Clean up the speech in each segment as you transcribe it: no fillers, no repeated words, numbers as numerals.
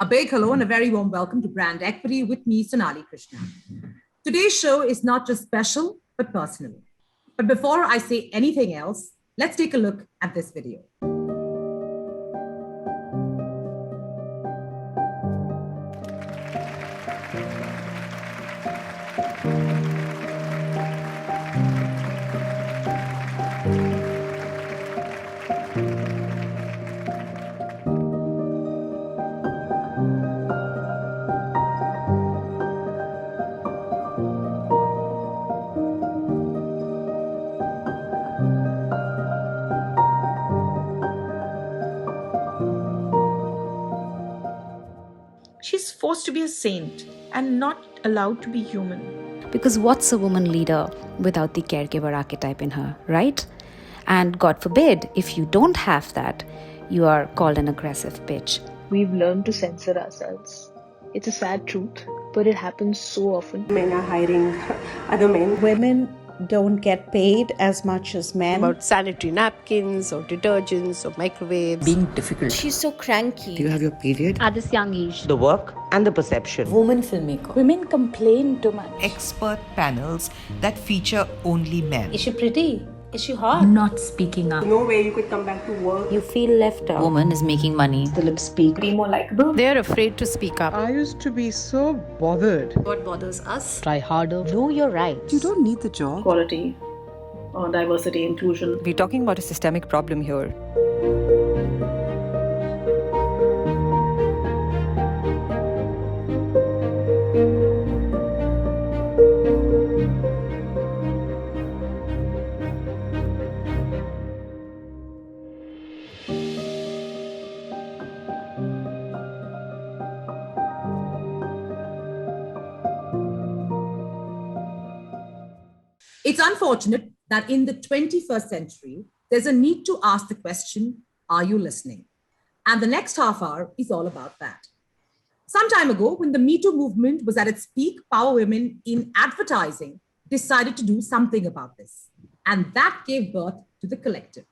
A big hello and a very warm welcome to Brand Equity with me, Sonali Krishna. Today's show is not just special, but personal. But before I say anything else, let's take a look at this video. She's forced to be a saint and not allowed to be human. Because what's a woman leader without the caregiver archetype in her, right? And God forbid, if you don't have that, you are called an aggressive bitch. We've learned to censor ourselves. It's a sad truth, but it happens so often. Men are hiring other men. Women don't get paid as much as men. About sanitary napkins or detergents or microwaves. Being difficult. She's so cranky. Do you have your period? At this young age. The work and the perception. Woman filmmaker. Women complain too much. Expert panels that feature only men. Is she pretty? Is she hot? Not speaking up. No way you could come back to work. You feel left out. Woman is making money. The lips speak. Be more likable. They're afraid to speak up. I used to be so bothered. What bothers us? Try harder. Know your rights. You don't need the job. Quality, diversity, inclusion. We're talking about a systemic problem here. It's unfortunate that in the 21st century, there's a need to ask the question, are you listening? And the next half hour is all about that. Some time ago, when the Me Too movement was at its peak, Power Women in advertising decided to do something about this. And that gave birth to the collective.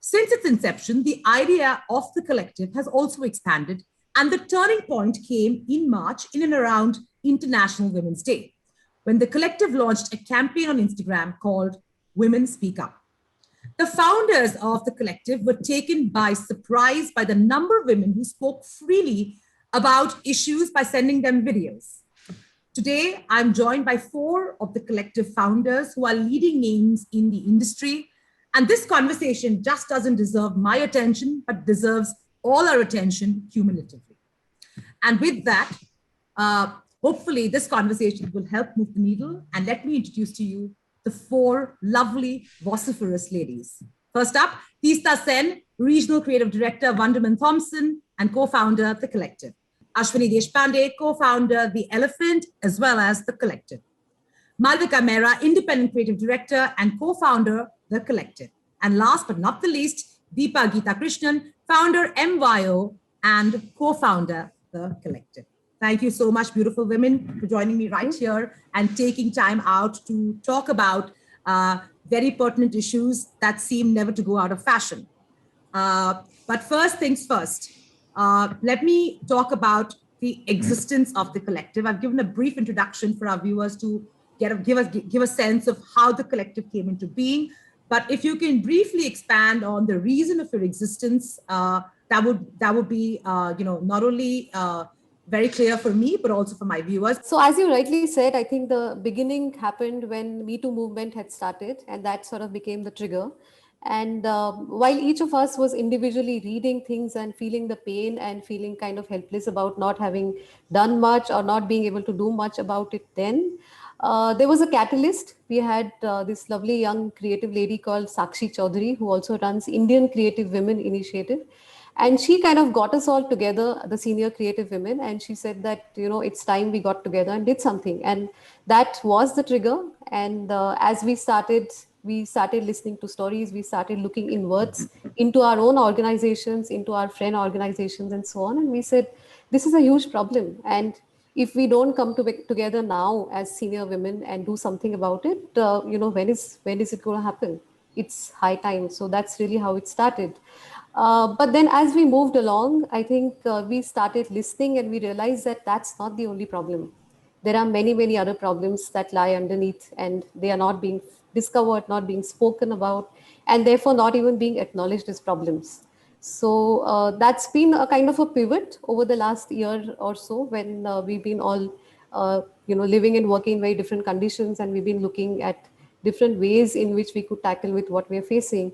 Since its inception, the idea of the collective has also expanded, and the turning point came in March in and around International Women's Day, when the collective launched a campaign on Instagram called Women Speak Up. The founders of the collective were taken by surprise by the number of women who spoke freely about issues by sending them videos. Today, I'm joined by 4 of the collective founders who are leading names in the industry. And this conversation just doesn't deserve my attention, but deserves all our attention cumulatively. And with that, hopefully, this conversation will help move the needle. And let me introduce to you the 4 lovely, vociferous ladies. First up, Teesta Sen, Regional Creative Director, Wunderman Thompson, and co-founder of The Collective. Ashwini Deshpande, co-founder, The Elephant, as well as The Collective. Malvika Mehra, Independent Creative Director and co-founder, The Collective. And last but not the least, Deepa Geeta Krishnan, founder, MYO, and co-founder, The Collective. Thank you so much, beautiful women, for joining me right here and taking time out to talk about very pertinent issues that seem never to go out of fashion. But first things first, let me talk about the existence of the collective. I've given a brief introduction for our viewers to give a sense of how the collective came into being. But if you can briefly expand on the reason of your existence, that would be not only very clear for me, but also for my viewers. So as you rightly said, I think the beginning happened when Me Too movement had started, and that sort of became the trigger. And while each of us was individually reading things and feeling the pain and feeling kind of helpless about not having done much or not being able to do much about it then, there was a catalyst. We had this lovely young creative lady called Sakshi Chaudhary, who also runs Indian Creative Women Initiative. And she kind of got us all together, the senior creative women, and she said that, it's time we got together and did something. And that was the trigger. And as we started listening to stories, we started looking inwards into our own organizations, into our friend organizations and so on. And we said, this is a huge problem. And if we don't come together now as senior women and do something about it, when is it going to happen? It's high time. So that's really how it started. But then as we moved along, I think we started listening and we realized that that's not the only problem. There are many, many other problems that lie underneath, and they are not being discovered, not being spoken about, and therefore not even being acknowledged as problems. So that's been a kind of a pivot over the last year or so, when we've been all, living and working in very different conditions, and we've been looking at different ways in which we could tackle with what we are facing.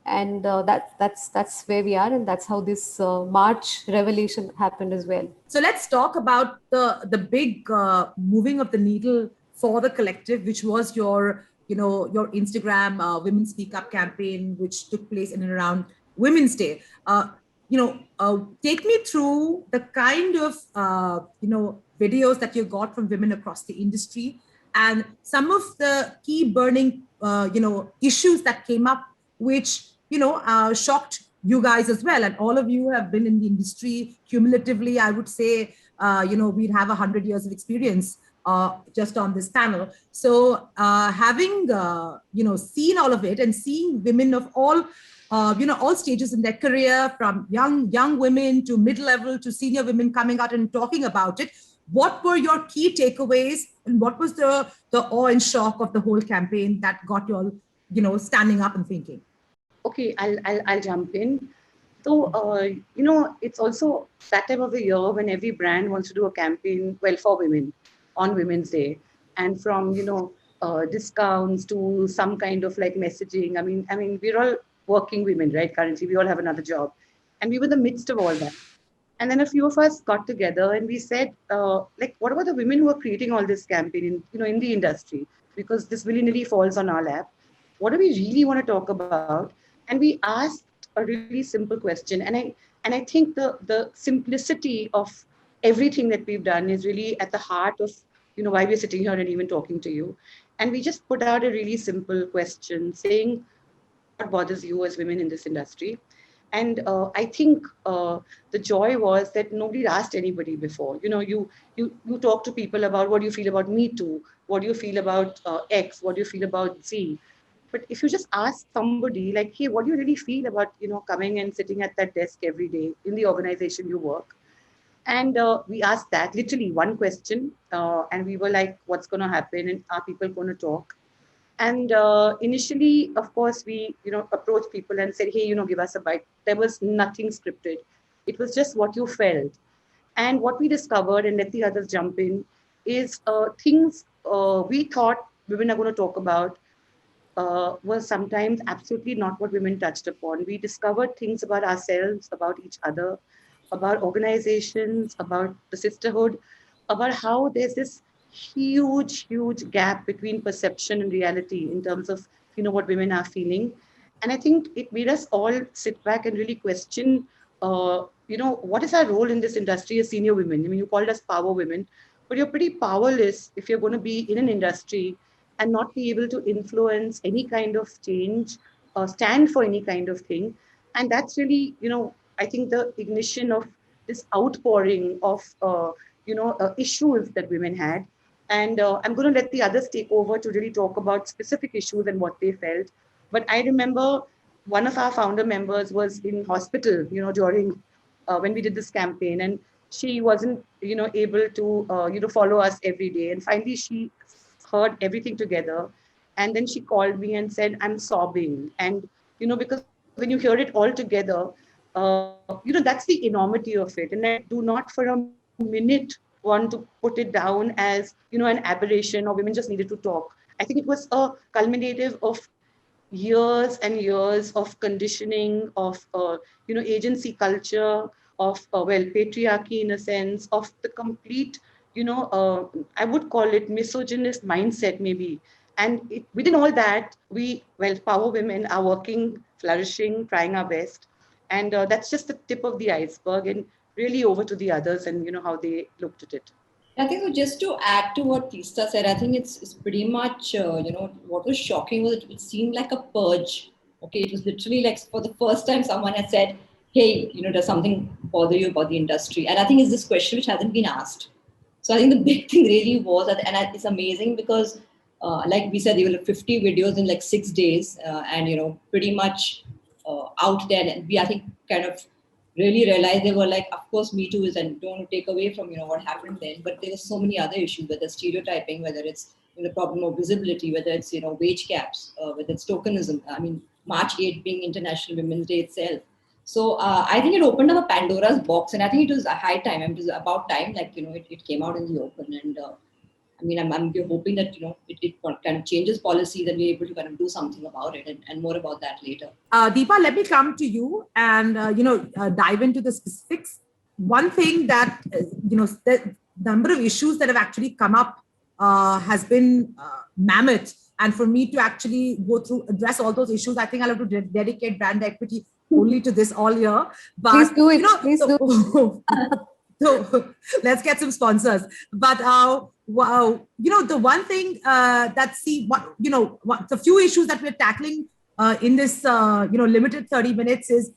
And that's where we are, and that's how this March revelation happened as well. So let's talk about the big moving of the needle for the collective, which was your Instagram Women Speak Up campaign, which took place in and around Women's Day. Take me through the kind of videos that you got from women across the industry, and some of the key burning issues that came up, which shocked you guys as well. And all of you have been in the industry cumulatively, I would say, we'd have 100 years of experience just on this panel. So having, seen all of it and seeing women of all stages in their career, from young women to mid-level to senior women coming out and talking about it, what were your key takeaways, and what was the awe and shock of the whole campaign that got you all, standing up and thinking? Okay, I'll jump in. So, it's also that time of the year when every brand wants to do a campaign, for women on Women's Day. And from, discounts to some kind of like messaging. I mean, we're all working women, right? Currently, we all have another job. And we were in the midst of all that. And then a few of us got together and we said, what about the women who are creating all this campaign in the industry? Because this willy-nilly falls on our lap. What do we really want to talk about? And we asked a really simple question. And I think the simplicity of everything that we've done is really at the heart of, why we're sitting here and even talking to you. And we just put out a really simple question saying, what bothers you as women in this industry? And I think the joy was that nobody asked anybody before. You talk to people about what do you feel about Me Too, what do you feel about X, what do you feel about Z. But if you just ask somebody like, hey, what do you really feel about, coming and sitting at that desk every day in the organization you work? And we asked that literally one question, and we were like, what's going to happen? And are people going to talk? And initially, of course, we, approached people and said, hey, give us a bite. There was nothing scripted. It was just what you felt. And what we discovered, and let the others jump in, is things we thought women are going to talk about was sometimes absolutely not what women touched upon. We discovered things about ourselves, about each other, about organizations, about the sisterhood, about how there's this huge gap between perception and reality in terms of, what women are feeling. And I think it made us all sit back and really question, what is our role in this industry as senior women? I mean, you called us power women, but you're pretty powerless if you're going to be in an industry and not be able to influence any kind of change or stand for any kind of thing. And that's really, I think the ignition of this outpouring of, issues that women had. And I'm going to let the others take over to really talk about specific issues and what they felt. But I remember one of our founder members was in hospital, during when we did this campaign, and she wasn't, able to, follow us every day. And finally, she heard everything together. And then she called me and said, I'm sobbing. And, because when you hear it all together, that's the enormity of it. And I do not for a minute want to put it down as, an aberration or women just needed to talk. I think it was a culminative of years and years of conditioning, of, agency culture, of, patriarchy in a sense, of the complete, I would call it misogynist mindset maybe. And within all that, we, power women are working, flourishing, trying our best. And that's just the tip of the iceberg, and really over to the others and, how they looked at it. I think just to add to what Teesta said, I think it's pretty much, what was shocking was it seemed like a purge. Okay, it was literally like for the first time someone had said, hey, does something bother you about the industry? And I think it's this question which hasn't been asked. So I think the big thing really was, and it's amazing because like we said, there were 50 videos in like 6 days and, pretty much out there. And I think kind of really realized, they were like, of course, Me Too is, and don't want to take away from, what happened then, but there were so many other issues, whether stereotyping, whether it's the problem of visibility, whether it's, wage caps, whether it's tokenism. I mean, March 8th being International Women's Day itself. So I think it opened up a Pandora's box, and I think it was a high time. I mean, it was about time, like, it came out in the open. And I mean, I'm hoping that, it kind of changes policies and we're able to kind of do something about it, and more about that later. Deepa, let me come to you and, dive into the specifics. One thing that, the number of issues that have actually come up has been mammoth. And for me to actually address all those issues, I think I'll have to dedicate brand equity only to this all year. But, please do it. Please do. So let's get some sponsors. But, wow, the one thing the few issues that we're tackling in this, limited 30 minutes is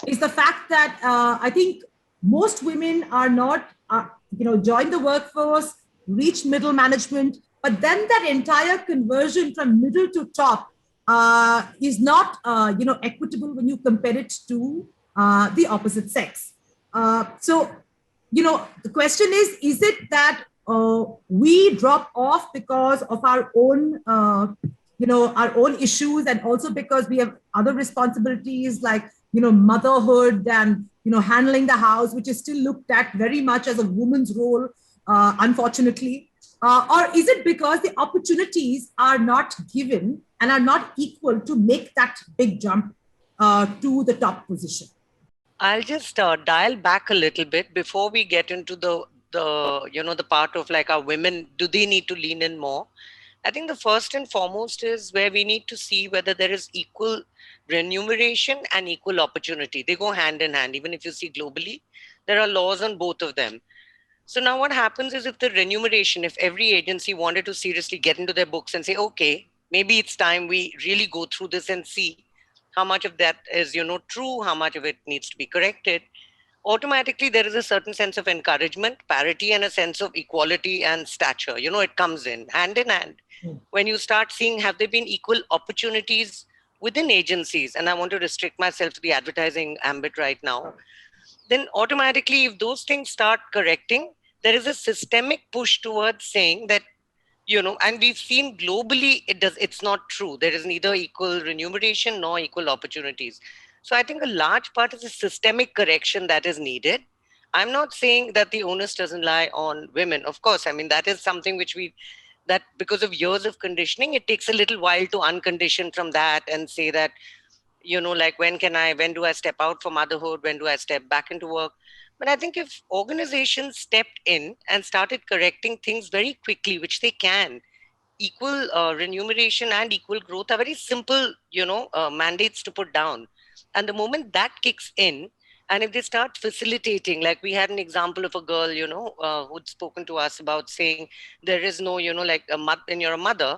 the fact that I think most women are not, join the workforce, reach middle management, but then that entire conversion from middle to top is not, equitable when you compare it to the opposite sex. So, the question is it that we drop off because of our own, our own issues, and also because we have other responsibilities like, motherhood and, handling the house, which is still looked at very much as a woman's role, unfortunately. Or is it because the opportunities are not given and are not equal to make that big jump to the top position? I'll just dial back a little bit before we get into the part of like our women, do they need to lean in more? I think the first and foremost is where we need to see whether there is equal remuneration and equal opportunity. They go hand in hand. Even if you see globally, there are laws on both of them. So now what happens is if the remuneration, if every agency wanted to seriously get into their books and say, okay, maybe it's time we really go through this and see how much of that is, true, how much of it needs to be corrected, automatically there is a certain sense of encouragement, parity, and a sense of equality and stature. It comes in hand. When you start seeing, have there been equal opportunities within agencies? And I want to restrict myself to the advertising ambit right now. Then automatically, if those things start correcting, there is a systemic push towards saying that, and we've seen globally, it's not true. There is neither equal remuneration nor equal opportunities. So I think a large part is a systemic correction that is needed. I'm not saying that the onus doesn't lie on women. Of course, I mean, that is something which that because of years of conditioning, it takes a little while to uncondition from that and say that, like when do I step out from motherhood? When do I step back into work? But I think if organizations stepped in and started correcting things very quickly, which they can, equal remuneration and equal growth are very simple, mandates to put down. And the moment that kicks in, and if they start facilitating, like we had an example of a girl, who'd spoken to us about saying there is no, like when you're a mother,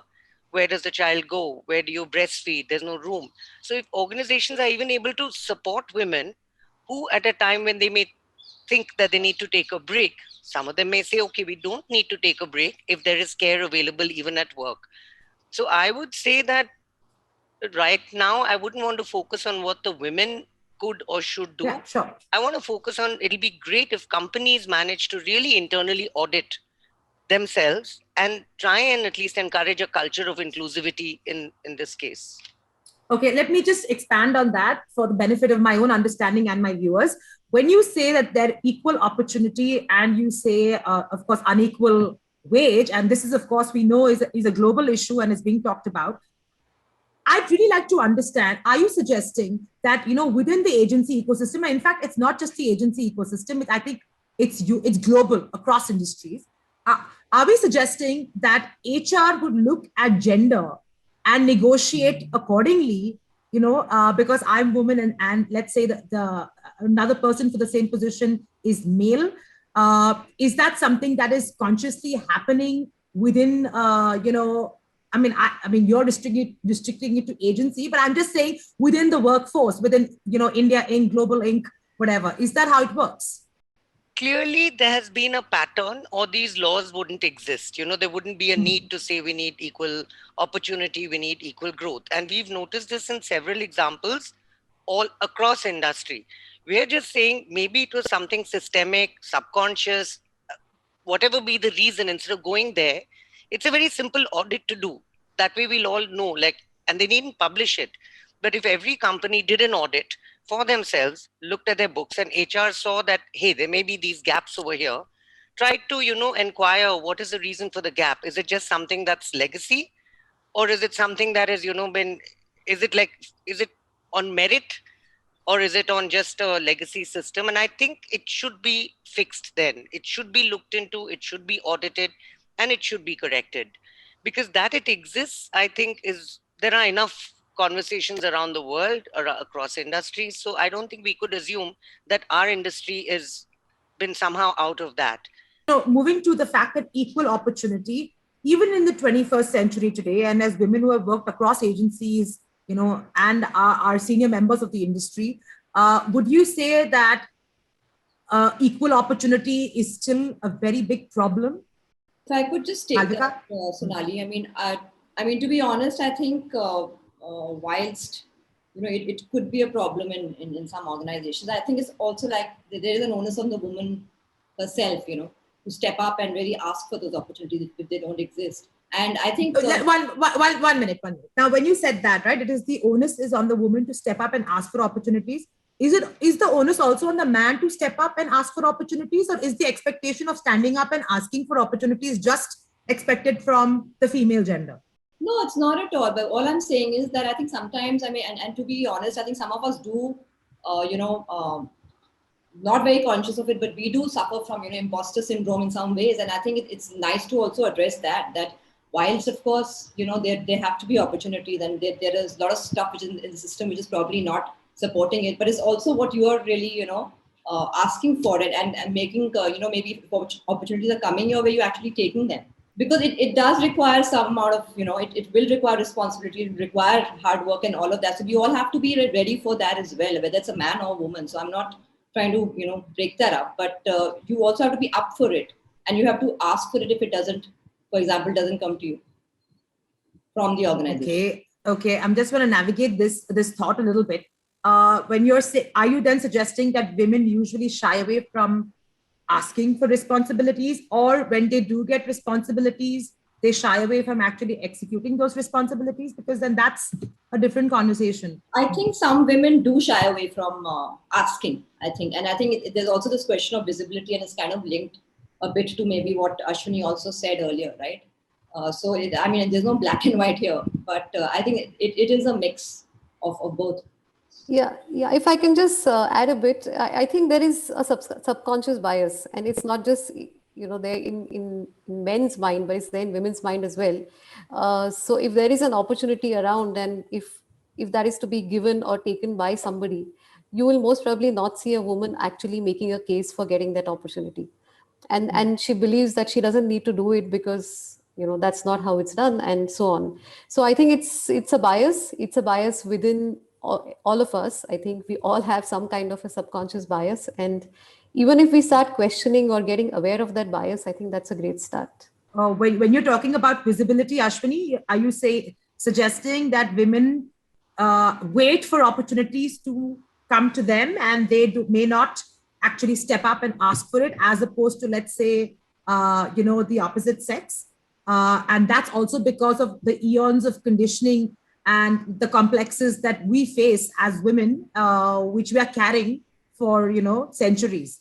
where does the child go? Where do you breastfeed? There's no room. So if organizations are even able to support women who at a time when they may think that they need to take a break, some of them may say, okay, we don't need to take a break if there is care available even at work. So I would say that right now, I wouldn't want to focus on what the women could or should do. Yeah, sure. I want to focus on, it'll be great if companies manage to really internally audit themselves and try and at least encourage a culture of inclusivity in this case. Okay, let me just expand on that for the benefit of my own understanding and my viewers. When you say that there equal opportunity and you say, of course, unequal wage, and this is, of course, we know is a global issue and is being talked about, I'd really like to understand, are you suggesting that, within the agency ecosystem, and in fact, it's not just the agency ecosystem, I think it's global across industries. Are we suggesting that HR would look at gender and negotiate accordingly, because I'm woman and let's say that another person for the same position is male? Is that something that is consciously happening within, I mean, you're restricting it to agency, but I'm just saying within the workforce, within, India Inc., Global Inc., whatever. Is that how it works? Clearly, there has been a pattern or these laws wouldn't exist. There wouldn't be a need to say we need equal opportunity, we need equal growth. And we've noticed this in several examples all across industry. We're just saying maybe it was something systemic, subconscious, whatever be the reason. Instead of going there, it's a very simple audit to do. That way we'll all know, like, and they needn't publish it. But if every company did an audit for themselves, looked at their books, and HR saw that, hey, there may be these gaps over here, tried to, inquire what is the reason for the gap. Is it just something that's legacy? Or is it something that has, is it on merit? Or is it on just a legacy system? And I think it should be fixed then. It should be looked into, it should be audited, and it should be corrected. Because that it exists, I think there are enough conversations around the world, across industries. So I don't think we could assume that our industry has been somehow out of that. Moving to the fact that equal opportunity, even in the 21st century today, and as women who have worked across agencies, and are senior members of the industry, would you say that equal opportunity is still a very big problem? So I could just take that, Sonali. I mean, to be honest, I think whilst it could be a problem in some organizations, I think it's also like there is an onus on the woman herself, to step up and really ask for those opportunities if they don't exist. And I think one minute. Now, when you said that, right, it is the onus is on the woman to step up and ask for opportunities. Is the onus also on the man to step up and ask for opportunities, or is the expectation of standing up and asking for opportunities just expected from the female gender? No, it's not at all. But all I'm saying is that I think sometimes, and to be honest, I think some of us do, not very conscious of it, but we do suffer from, imposter syndrome in some ways. And I think it's nice to also address that whilst, of course, there have to be opportunities, and there is a lot of stuff which is in the system which is probably not supporting it, but it's also what you are really, asking for it and making, maybe opportunities are coming your way, you're actually taking them. Because it does require some amount of, it will require responsibility, it will require hard work and all of that. So we all have to be ready for that as well, whether it's a man or a woman. So I'm not trying to, break that up, but you also have to be up for it, and you have to ask for it if it doesn't, for example, doesn't come to you from the organization. Okay. I'm just going to navigate this thought a little bit. When are you then suggesting that women usually shy away from asking for responsibilities, or when they do get responsibilities, they shy away from actually executing those responsibilities? Because then that's a different conversation. I think some women do shy away from asking, I think. And I think there's also this question of visibility, and it's kind of linked a bit to maybe what Ashwini also said earlier, right? There's no black and white here, but I think it is a mix of both. Yeah. If I can just add a bit, I think there is a subconscious bias, and it's not just there in men's mind, but it's there in women's mind as well. So if there is an opportunity around, and if that is to be given or taken by somebody, you will most probably not see a woman actually making a case for getting that opportunity, and she believes that she doesn't need to do it because that's not how it's done, and so on. So I think it's a bias. It's a bias within all of us. I think we all have some kind of a subconscious bias, and even if we start questioning or getting aware of that bias, I think that's a great start. When you're talking about visibility, Ashwini, are you suggesting that women wait for opportunities to come to them, and they may not actually step up and ask for it, as opposed to, let's say, the opposite sex? And that's also because of the eons of conditioning and the complexes that we face as women, which we are carrying for, centuries.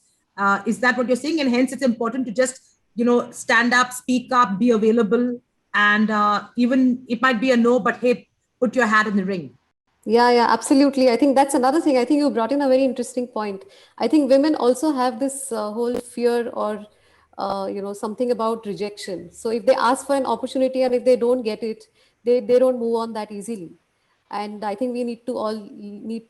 Is that what you're saying? And hence it's important to just, stand up, speak up, be available, and even it might be a no, but hey, put your hat in the ring. Yeah, absolutely. I think that's another thing. I think you brought in a very interesting point. I think women also have this whole fear or, something about rejection. So if they ask for an opportunity and if they don't get it, they don't move on that easily. And I think we need to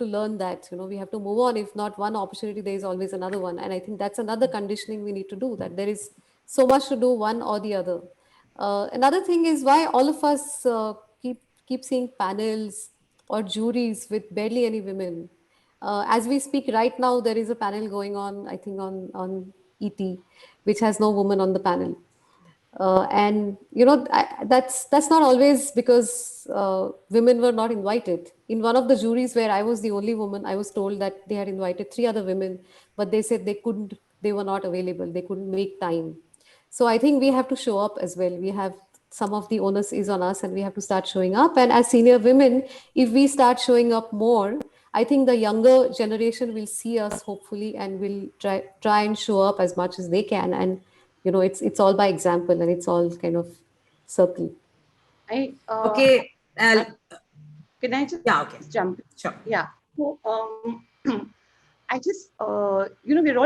learn that, we have to move on. If not one opportunity, there is always another one. And I think that's another conditioning we need to do, that there is so much to do, one or the other. Another thing is why all of us keep seeing panels or juries with barely any women. As we speak right now, there is a panel going on, I think on ET, which has no woman on the panel. And that's not always because women were not invited. In one of the juries where I was the only woman, I was told that they had invited three other women, but they said they were not available, they couldn't make time. So I think we have to show up as well. We have some of the onus is on us, and we have to start showing up. And as senior women, if we start showing up more, I think the younger generation will see us hopefully and will try and show up as much as they can. And it's all by example, and it's all kind of circle. Okay. Can I just jump in? Sure. Yeah. So I just we're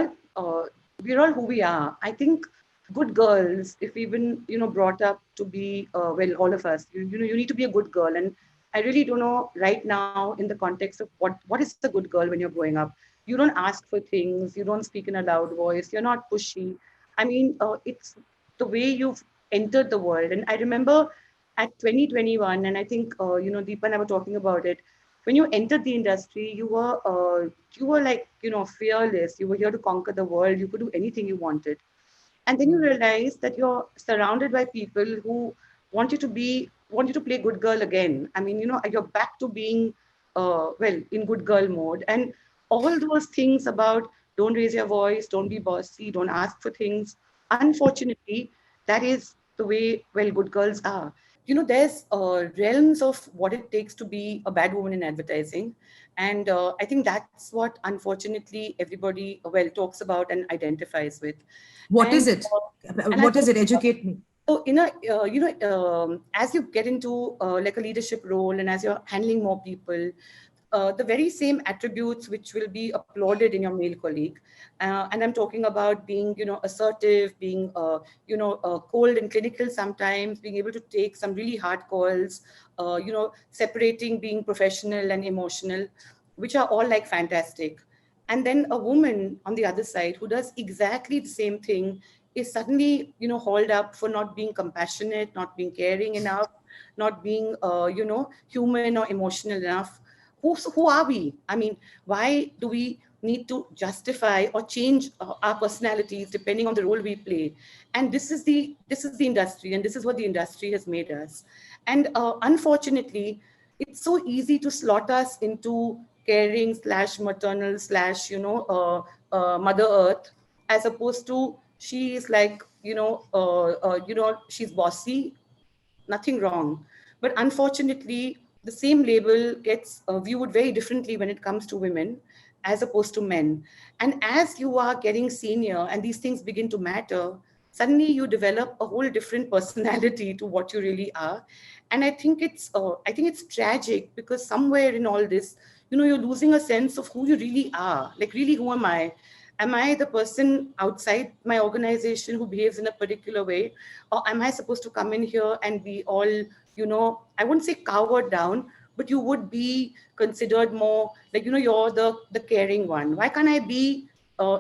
all who we are. I think good girls, if we've been brought up to be all of us, you need to be a good girl. And I really don't know right now in the context of what is a good girl when you're growing up. You don't ask for things, you don't speak in a loud voice, you're not pushy. I mean, it's the way you've entered the world. And I remember at 2021, and I think Deepa and I were talking about it. When you entered the industry, you were like fearless. You were here to conquer the world. You could do anything you wanted, and then you realize that you're surrounded by people who want you to play good girl again. I mean, you're back to being in good girl mode, and all those things about don't raise your voice, don't be bossy, don't ask for things. Unfortunately, that is the way good girls are. There's realms of what it takes to be a bad woman in advertising. And I think that's what, unfortunately, everybody talks about and identifies with. What is it? What is it? Educate me. So, as you get into like a leadership role and as you're handling more people, the very same attributes which will be applauded in your male colleague. And I'm talking about being, assertive, being, cold and clinical sometimes, being able to take some really hard calls, separating being professional and emotional, which are all like fantastic. And then a woman on the other side who does exactly the same thing is suddenly, hauled up for not being compassionate, not being caring enough, not being, human or emotional enough. Who are we? I mean, why do we need to justify or change our personalities depending on the role we play? And this is the industry, and this is what the industry has made us. And unfortunately, it's so easy to slot us into caring / maternal / Mother Earth, as opposed to she is like she's bossy. Nothing wrong, but unfortunately, the same label gets viewed very differently when it comes to women as opposed to men. And as you are getting senior and these things begin to matter, suddenly you develop a whole different personality to what you really are. And I think it's tragic, because somewhere in all this, you're losing a sense of who you really are. Like, really, who am I? Am I the person outside my organization who behaves in a particular way? Or am I supposed to come in here and be all, I wouldn't say cowered down, but you would be considered more like, you're the caring one. Why can't I be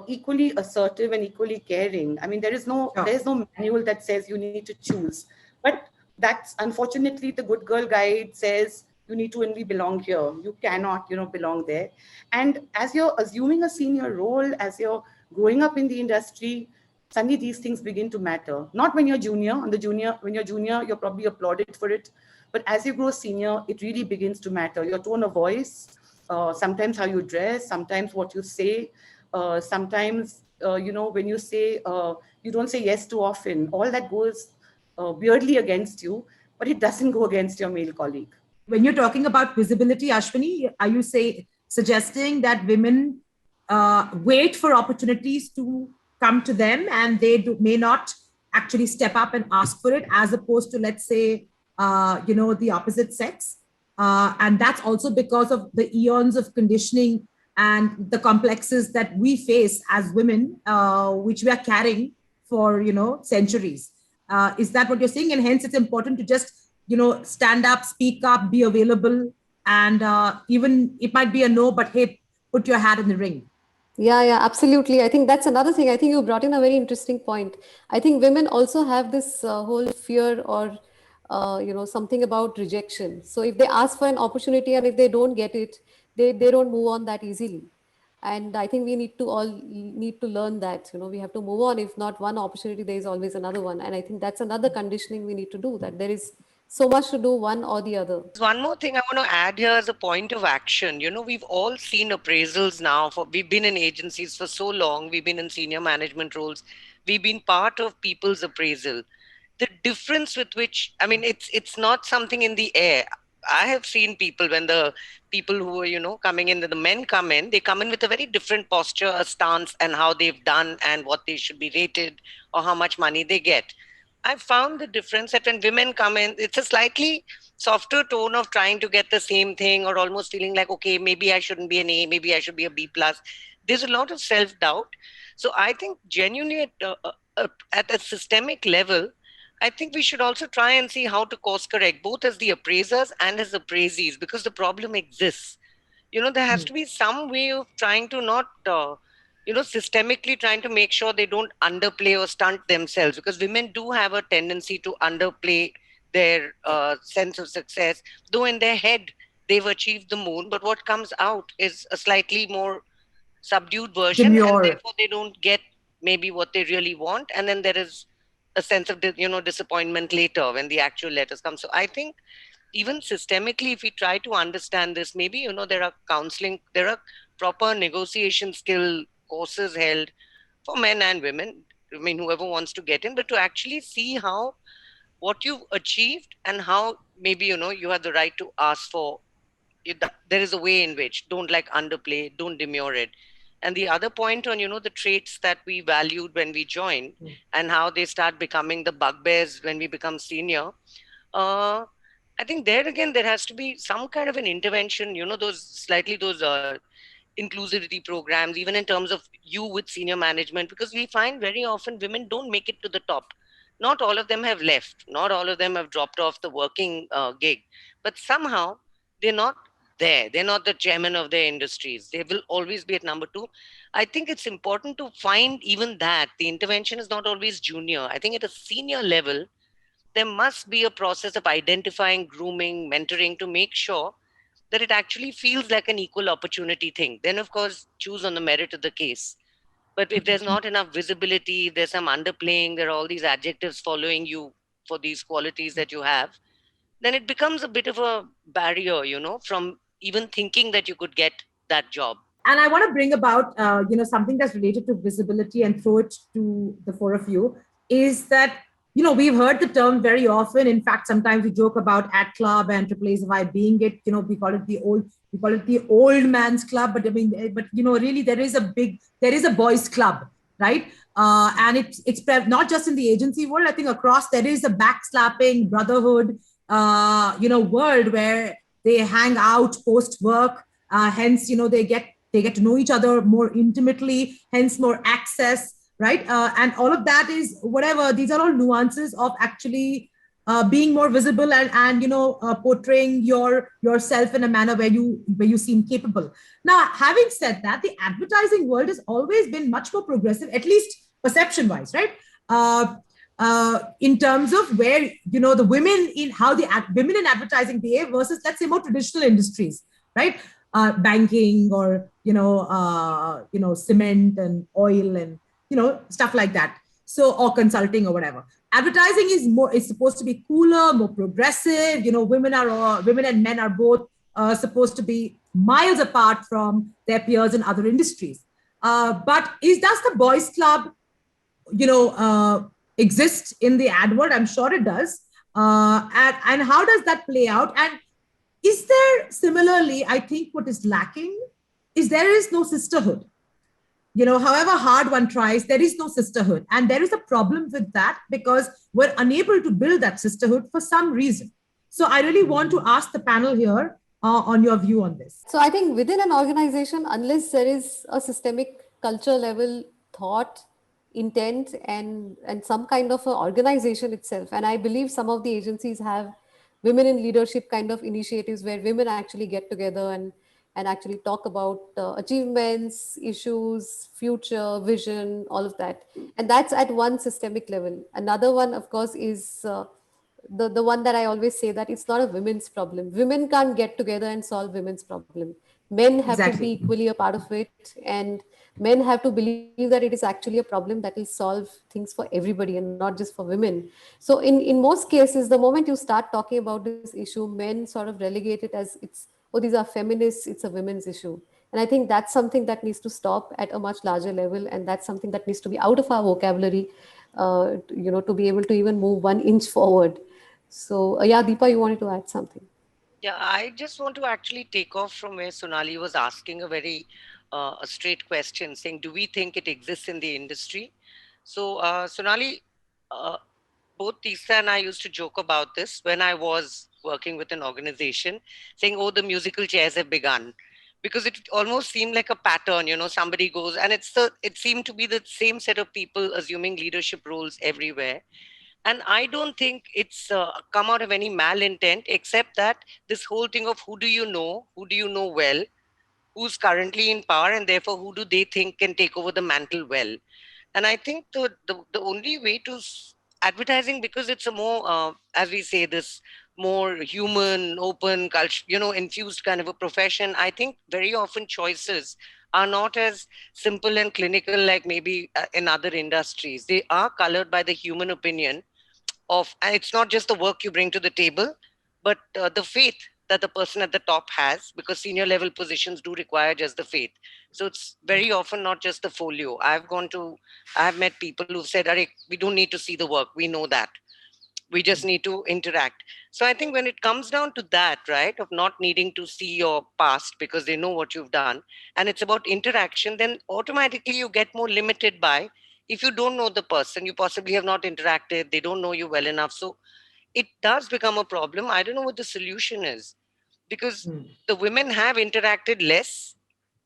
equally assertive and equally caring? I mean, there's no manual that says you need to choose. But that's, unfortunately, the Good Girl Guide says you need to only belong here. You cannot, belong there. And as you're assuming a senior role, as you're growing up in the industry, suddenly these things begin to matter. Not when you're junior. When you're junior, you're probably applauded for it. But as you grow senior, it really begins to matter. Your tone of voice, sometimes how you dress, sometimes what you say, sometimes, when you say, you don't say yes too often. All that goes weirdly against you, but it doesn't go against your male colleague. When you're talking about visibility, Ashwini, are you suggesting that women wait for opportunities to come to them and they may not actually step up and ask for it, as opposed to, let's say, the opposite sex? And that's also because of the eons of conditioning and the complexes that we face as women, which we are carrying for, centuries. Is that what you're saying? And hence it's important to just stand up, speak up, be available, and even it might be a no, but hey, put your hat in the ring. Yeah, absolutely. I think that's another thing. I think you brought in a very interesting point. I think women also have this whole fear or, something about rejection. So if they ask for an opportunity and if they don't get it, they don't move on that easily. And I think we need to learn that, we have to move on. If not one opportunity, there is always another one. And I think that's another conditioning we need to do, that there is so much to do, one or the other. One more thing I want to add here as a point of action. We've all seen appraisals now. We've been in agencies for so long. We've been in senior management roles. We've been part of people's appraisal. The difference with which, it's not something in the air. I have seen people, when the people who are, coming in, the men come in, they come in with a very different posture, a stance, and how they've done and what they should be rated or how much money they get. I've found the difference that when women come in, it's a slightly softer tone of trying to get the same thing, or almost feeling like, okay, maybe I shouldn't be an A, maybe I should be a B+. There's a lot of self-doubt. So I think genuinely at a systemic level, I think we should also try and see how to course correct, both as the appraisers and as appraisees, because the problem exists. There has to be some way of trying to not, systemically trying to make sure they don't underplay or stunt themselves, because women do have a tendency to underplay their sense of success, though in their head they've achieved the moon, but what comes out is a slightly more subdued version, Demure. and therefore they don't get maybe what they really want, and then there is a sense of disappointment later when the actual letters come. So I think even systemically, if we try to understand this, maybe there are proper negotiation skill courses held for men and women, whoever wants to get in, but to actually see how what you've achieved and how maybe you have the right to ask for it. There is a way in which don't underplay, don't demur it. And the other point on, the traits that we valued when we joined and how they start becoming the bugbears when we become senior. I think there again, there has to be some kind of an intervention, those inclusivity programs, even in terms of you with senior management, because we find very often women don't make it to the top. Not all of them have left. Not all of them have dropped off the working gig, but somehow they're not there. They're not the chairman of their industries. They will always be at number 2. I think it's important to find even that the intervention is not always junior. I think at a senior level, there must be a process of identifying, grooming, mentoring to make sure that it actually feels like an equal opportunity thing. Then, of course, choose on the merit of the case. But if there's not enough visibility, there's some underplaying, there are all these adjectives following you for these qualities that you have, then it becomes a bit of a barrier, from even thinking that you could get that job. And I want to bring about, something that's related to visibility and throw it to the 4 of you, is that, we've heard the term very often. In fact, sometimes we joke about at club and AAA being it, we call it the old man's club, but really there is a boys club, right? And it's not just in the agency world. I think across there is a backslapping brotherhood, world where they hang out post work. Hence, they get to know each other more intimately, hence more access, right? And all of that is whatever. These are all nuances of actually being more visible and portraying yourself in a manner where you seem capable. Now, having said that, the advertising world has always been much more progressive, at least perception-wise, right? In terms of where the women in how the women in advertising behave versus, let's say, more traditional industries, right? Banking or cement and oil and stuff like that. So, or consulting or whatever. Advertising is supposed to be cooler, more progressive. Women and men are both supposed to be miles apart from their peers in other industries. But does the boys club, exist in the ad world? I'm sure it does. And how does that play out? And is there similarly, I think what is lacking is there is no sisterhood. However hard one tries, there is no sisterhood. And there is a problem with that because we're unable to build that sisterhood for some reason. So I really want to ask the panel here on your view on this. So I think within an organization, unless there is a systemic culture level thought, intent and some kind of an organization itself, and I believe some of the agencies have women in leadership kind of initiatives where women actually get together and actually talk about achievements, issues, future, vision, all of that. And that's at one systemic level. Another one, of course, is the one that I always say that it's not a women's problem. Women can't get together and solve women's problem. Men have to be Exactly. equally a part of it, and men have to believe that it is actually a problem that will solve things for everybody and not just for women. So in most cases, the moment you start talking about this issue, men sort of relegate it as it's, oh, these are feminists, it's a women's issue. And I think that's something that needs to stop at a much larger level, and that's something that needs to be out of our vocabulary, to be able to even move 1 inch forward. So, yeah, Deepa, you wanted to add something. Yeah, I just want to actually take off from where Sonali was asking a very a straight question, saying, do we think it exists in the industry? So, Sonali, both Tisa and I used to joke about this when I was working with an organization, saying, oh, the musical chairs have begun. Because it almost seemed like a pattern, somebody goes, and it seemed to be the same set of people assuming leadership roles everywhere. And I don't think it's come out of any malintent, except that this whole thing of who do you know well, who's currently in power, and therefore who do they think can take over the mantle well. And I think the only way to advertising, because it's a more, as we say, this more human, open, culture, infused kind of a profession. I think very often choices are not as simple and clinical like maybe in other industries. They are colored by the human opinion of, and it's not just the work you bring to the table, but the faith that the person at the top has, because senior level positions do require just the faith. So it's very often not just the folio. I've met people who've said, we don't need to see the work. We know that. We just need to interact. So I think when it comes down to that, right, of not needing to see your past because they know what you've done, and it's about interaction, then automatically you get more limited by, if you don't know the person, you possibly have not interacted, they don't know you well enough. So it does become a problem. I don't know what the solution is, because the women have interacted less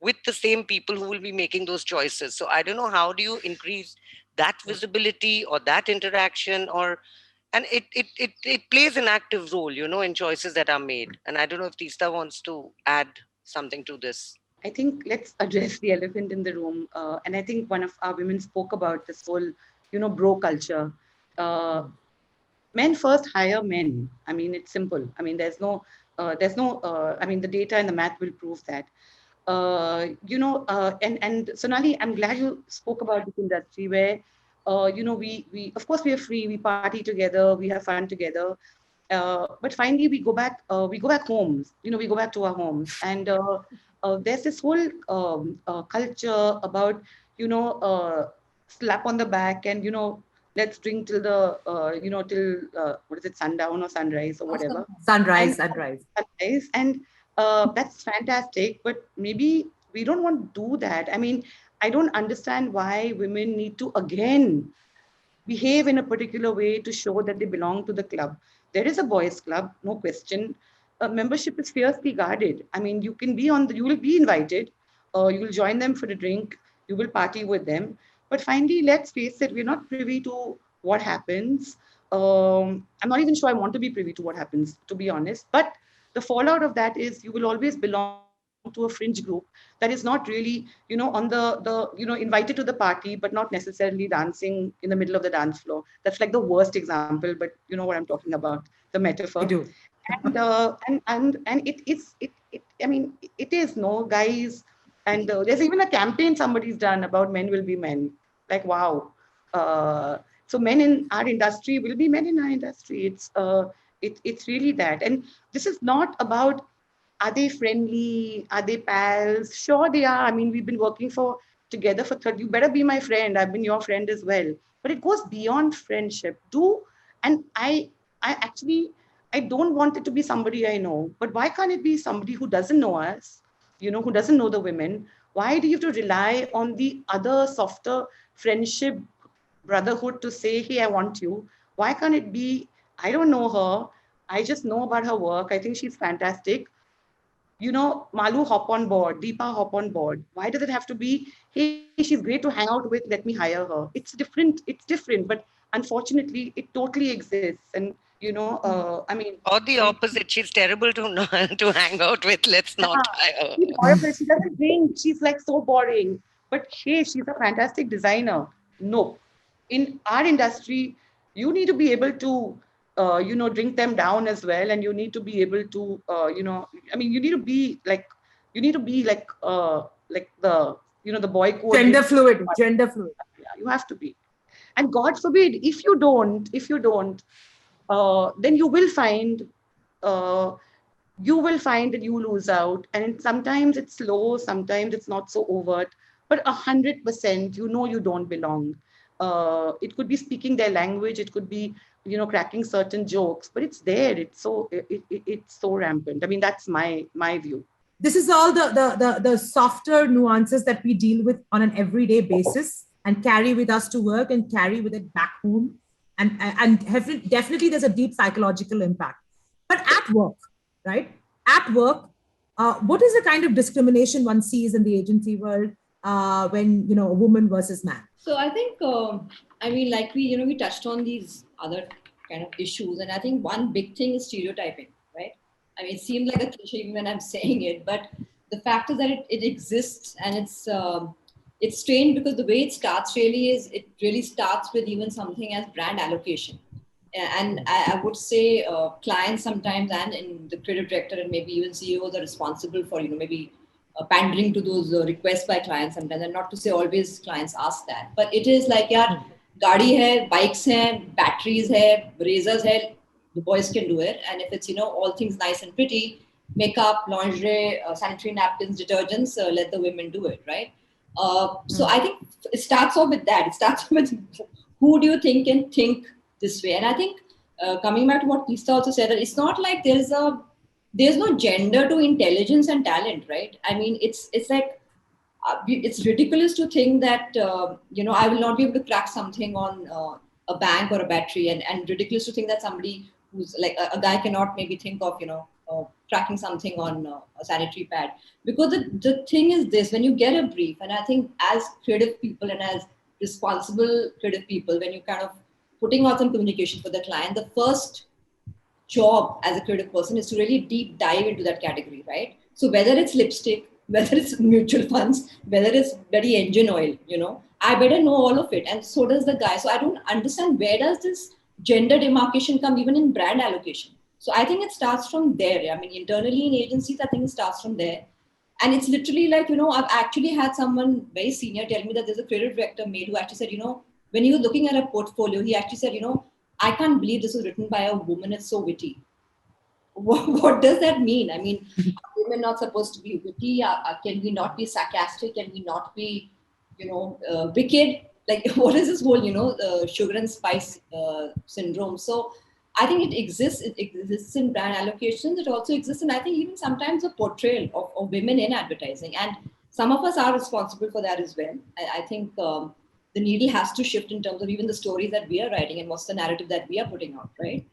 with the same people who will be making those choices. So I don't know, how do you increase that visibility or that interaction, and it plays an active role, in choices that are made. And I don't know if Tista wants to add something to this. I think let's address the elephant in the room. And I think one of our women spoke about this whole, bro culture. Men first hire men. I mean, it's simple. I mean, I mean, the data and the math will prove that. And Sonali, I'm glad you spoke about this industry where, we of course we are free, we party together, we have fun together. But finally we go back homes, we go back to our homes. And there's this whole culture about, slap on the back and, let's drink till the, what is it, sundown or sunrise or whatever. Sunrise. And that's fantastic, but maybe we don't want to do that. I mean, I don't understand why women need to again behave in a particular way to show that they belong to the club. There is a boys' club, no question. Membership is fiercely guarded. I mean, you will be invited, you will join them for a drink, you will party with them. But finally, let's face it, we're not privy to what happens. I'm not even sure I want to be privy to what happens, to be honest. But the fallout of that is you will always belong to a fringe group that is not really, on the invited to the party, but not necessarily dancing in the middle of the dance floor. That's like the worst example, but you know what I'm talking about, the metaphor. I do. And it is no guys. And there's even a campaign somebody's done about men will be men. Like, wow. So men in our industry will be men in our industry. It's really that. And this is not about, are they friendly? Are they pals? Sure they are. I mean, we've been working together for 30. You better be my friend. I've been your friend as well. But it goes beyond friendship. And I don't want it to be somebody I know. But why can't it be somebody who doesn't know us, who doesn't know the women? Why do you have to rely on the other softer friendship, brotherhood to say, hey, I want you? Why can't it be, I don't know her, I just know about her work, I think she's fantastic. Malu, hop on board, Deepa, hop on board. Why does it have to be, hey, she's great to hang out with, let me hire her? It's different, but unfortunately, it totally exists. And, or the opposite, she's terrible to hang out with, let's not hire her. She's horrible, she doesn't drink, she's like so boring. But hey, she's a fantastic designer. No. In our industry, you need to be able to drink them down as well. And you need to be able to, you need to be like the, the boy code. Gender fluid. Yeah, you have to be. And God forbid, if you don't, then you will find that you lose out. And sometimes it's slow, sometimes it's not so overt, but 100%, you don't belong. It could be speaking their language, it could be, cracking certain jokes, but it's there. It's so rampant. I mean, that's my view. This is all the softer nuances that we deal with on an everyday basis and carry with us to work and carry with it back home. And definitely there's a deep psychological impact. But at work, right? At work, what is the kind of discrimination one sees in the agency world when, a woman versus man? So I think, like we touched on these other kind of issues. And I think one big thing is stereotyping, right? I mean, it seems like a cliche even when I'm saying it, but the fact is that it exists, and it's strange because the way it starts it really starts with even something as brand allocation. And I would say clients sometimes, and in the creative director and maybe even CEOs, are responsible for, maybe pandering to those requests by clients sometimes. And not to say always clients ask that, but it is like, yeah, gaadi hai, bikes hai, batteries hai, razors hai, the boys can do it. And if it's, all things nice and pretty, makeup, lingerie, sanitary napkins, detergents, let the women do it, right? So I think it starts off with that. It starts off with who do you think can think this way? And I think coming back to what Teesta also said, that it's not like there's no gender to intelligence and talent, right? I mean, it's like, it's ridiculous to think that, I will not be able to crack something on a bank or a battery, and ridiculous to think that somebody who's like a guy cannot maybe think of, tracking something on a sanitary pad. Because the thing is this, when you get a brief, and I think as creative people and as responsible creative people, when you kind of putting out some communication for the client, the first job as a creative person is to really deep dive into that category, right? So whether it's lipstick, whether it's mutual funds, whether it's bloody engine oil, I better know all of it. And so does the guy. So I don't understand, where does this gender demarcation come even in brand allocation? So I think it starts from there. I mean, internally in agencies, I think it starts from there. And it's literally like, I've actually had someone very senior tell me that there's a creative director mate who actually said, when he was looking at a portfolio, he actually said, I can't believe this was written by a woman. It's so witty. What does that mean? I mean, are women not supposed to be witty? Can we not be sarcastic? Can we not be, wicked? Like, what is this whole, sugar and spice syndrome? So I think it exists. It exists in brand allocations. It also exists, and I think even sometimes a portrayal of women in advertising. And some of us are responsible for that as well. I think the needle has to shift in terms of even the stories that we are writing and what's the narrative that we are putting out, right?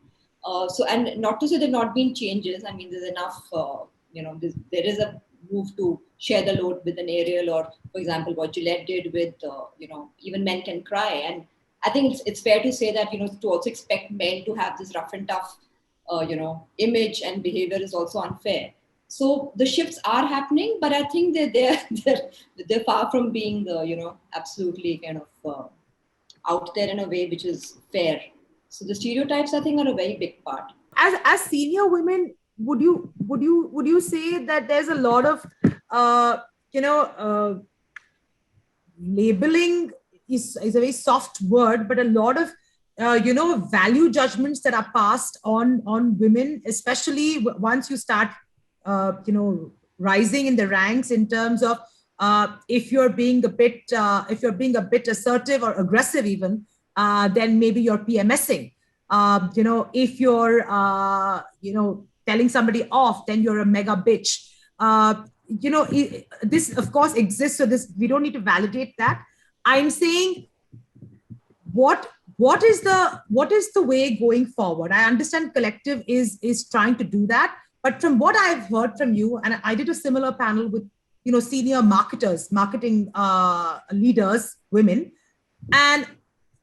And not to say there have not been changes. I mean, there's enough, there is a move to share the load with an Ariel, or, for example, what Gillette did with, even Men Can Cry. And I think it's fair to say that, to also expect men to have this rough and tough, image and behavior is also unfair. So the shifts are happening, but I think they're far from being, absolutely kind of out there in a way which is fair. So the stereotypes, I think, are a very big part. As senior women, would you say that there's a lot of, labeling is a very soft word, but a lot of, value judgments that are passed on women, especially once you start, rising in the ranks in terms of if you're being a bit assertive or aggressive even, then maybe you're PMSing. If you're, telling somebody off, then you're a mega bitch. This of course exists. So we don't need to validate that. I'm saying, what is the way going forward? I understand Collective is trying to do that, but from what I've heard from you, and I did a similar panel with senior marketing leaders, women, and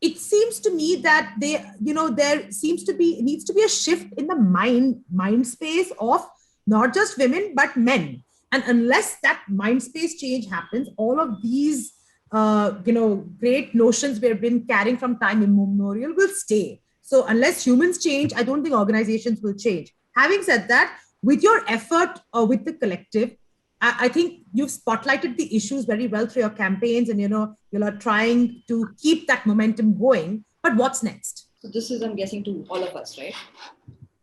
it seems to me that there needs to be a shift in the mind space of not just women but men. And unless that mind space change happens, all of these great notions we've been carrying from time immemorial will stay. So unless humans change, I don't think organizations will change. Having said that, with your effort with the collective, I think you've spotlighted the issues very well through your campaigns, and you are trying to keep that momentum going. But what's next? So this is, I'm guessing, to all of us, right?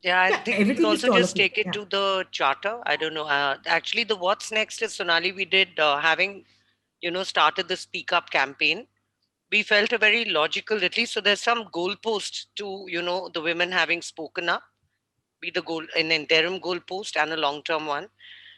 Yeah, I think we could everything is also to all just of you. take it to the charter. I don't know. Actually, the what's next is, Sonali, we did having, started the Speak Up campaign. We felt a very logical, at least, so there's some goalpost to, the women having spoken up, be the goal, an interim goalpost and a long-term one.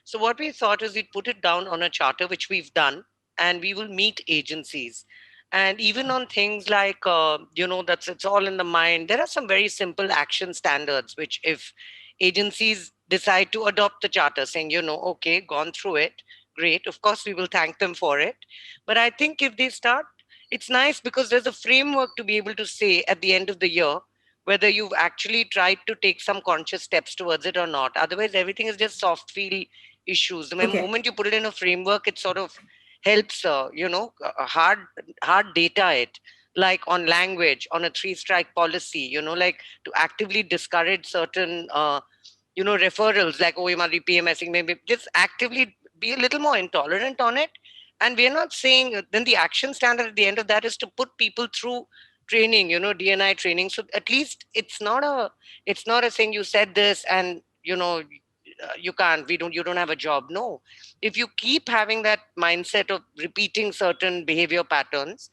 So what we thought is we'd put it down on a charter, which we've done, and we will meet agencies. And even on things like, that's it's all in the mind. There are some very simple action standards, which if agencies decide to adopt the charter, saying, okay, gone through it, great. Of course, we will thank them for it. But I think if they start, it's nice because there's a framework to be able to say at the end of the year, whether you've actually tried to take some conscious steps towards it or not. Otherwise, everything is just soft feel issues. The moment you put it in a framework, it sort of helps, hard data it, like on language, on a 3-strike policy, like to actively discourage certain, referrals, like, oh, you might be PMSing, maybe just actively be a little more intolerant on it. And we're not saying, then the action standard at the end of that is to put people through training, DNI training. So at least it's not a saying you said this and, you can't, you don't have a job. No, if you keep having that mindset of repeating certain behavior patterns,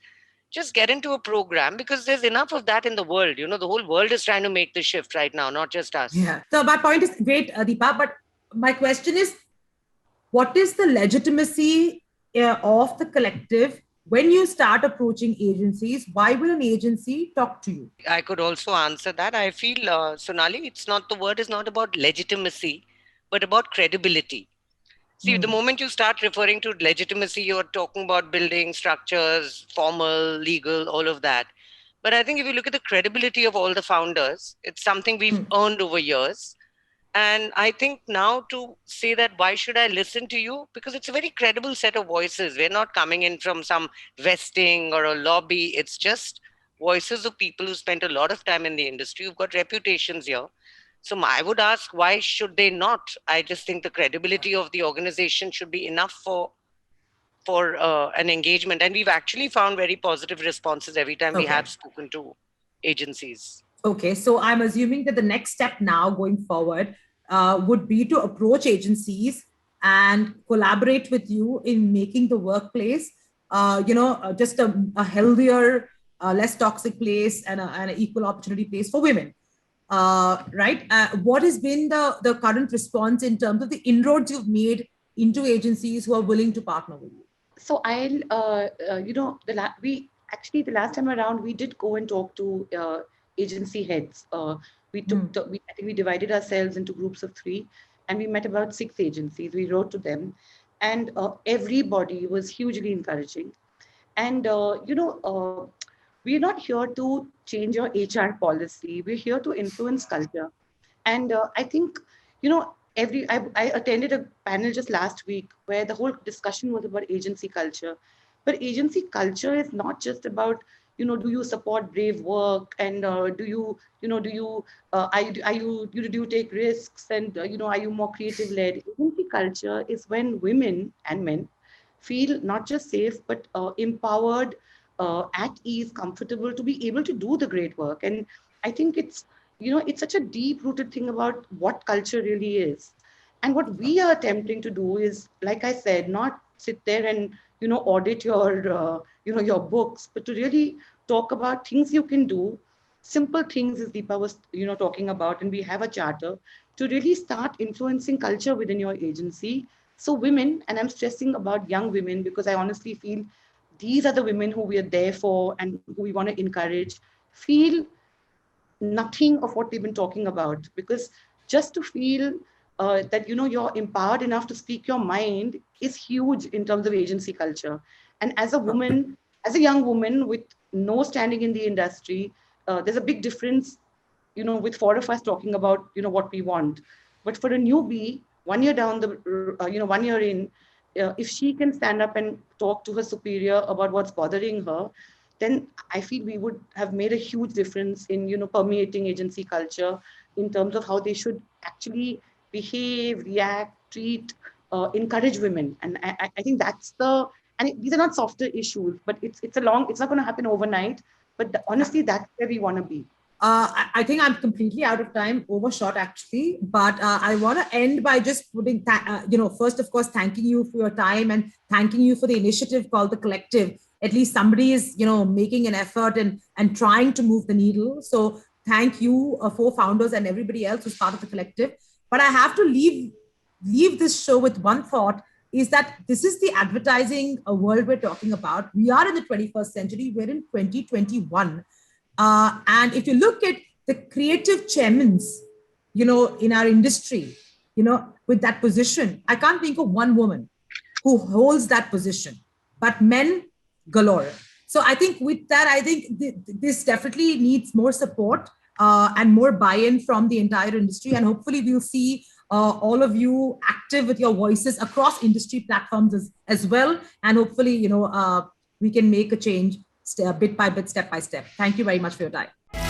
just get into a program, because there's enough of that in the world. The whole world is trying to make the shift right now, not just us. Yeah. So my point is great, Deepa, but my question is, what is the legitimacy of the collective when you start approaching agencies? Why will an agency talk to you? I could also answer that. I feel, Sonali, the word is not about legitimacy, but about credibility. See, the moment you start referring to legitimacy, you're talking about building structures, formal, legal, all of that. But I think if you look at the credibility of all the founders, it's something we've earned over years. And I think now to say that, why should I listen to you? Because it's a very credible set of voices. We're not coming in from some vesting or a lobby. It's just voices of people who spent a lot of time in the industry, who've got reputations here. So I would ask, why should they not? I just think the credibility of the organization should be enough for an engagement. And we've actually found very positive responses every time we have spoken to agencies. Okay, so I'm assuming that the next step now going forward would be to approach agencies and collaborate with you in making the workplace, just a healthier, less toxic place and an equal opportunity place for women. Right? What has been the current response in terms of the inroads you've made into agencies who are willing to partner with you? So the last time around, we did go and talk to agency heads. I think we divided ourselves into groups of 3, and we met about 6 agencies. We wrote to them, and everybody was hugely encouraging. And we're not here to change your HR policy. We're here to influence culture. And I think, I attended a panel just last week where the whole discussion was about agency culture. But agency culture is not just about, do you support brave work, and do you take risks, and are you more creative led? Agency culture is when women and men feel not just safe but empowered, at ease, comfortable to be able to do the great work. And I think it's such a deep rooted thing about what culture really is. And what we are attempting to do is, like I said, not sit there and audit your your books, but to really talk about things you can do, simple things, as Deepa was talking about. And we have a charter to really start influencing culture within your agency. So women, and I'm stressing about young women, because I honestly feel these are the women who we are there for and who we want to encourage, feel nothing of what we've been talking about. Because just to feel that you're empowered enough to speak your mind is huge in terms of agency culture. And as a woman, as a young woman with no standing in the industry, there's a big difference, with 4 of us talking about what we want. But for a newbie, 1 year down the 1 year in, if she can stand up and talk to her superior about what's bothering her, then I feel we would have made a huge difference in, permeating agency culture in terms of how they should actually behave, react, treat, encourage women. And I think that's these are not softer issues, but it's not going to happen overnight. But honestly, that's where we want to be. I think I'm completely out of time, overshot actually, but I want to end by just putting, first, of course, thanking you for your time and thanking you for the initiative called The Collective. At least somebody is, making an effort and trying to move the needle. So thank you, four founders and everybody else who's part of The Collective. But I have to leave this show with one thought, is that this is the advertising world we're talking about. We are in the 21st century. We're in 2021. And if you look at the creative chairmen, in our industry, with that position, I can't think of one woman who holds that position, but men galore. So I think with that, I think this definitely needs more support and more buy-in from the entire industry. And hopefully we'll see all of you active with your voices across industry platforms as well. And hopefully, we can make a change bit by bit, step by step. Thank you very much for your time.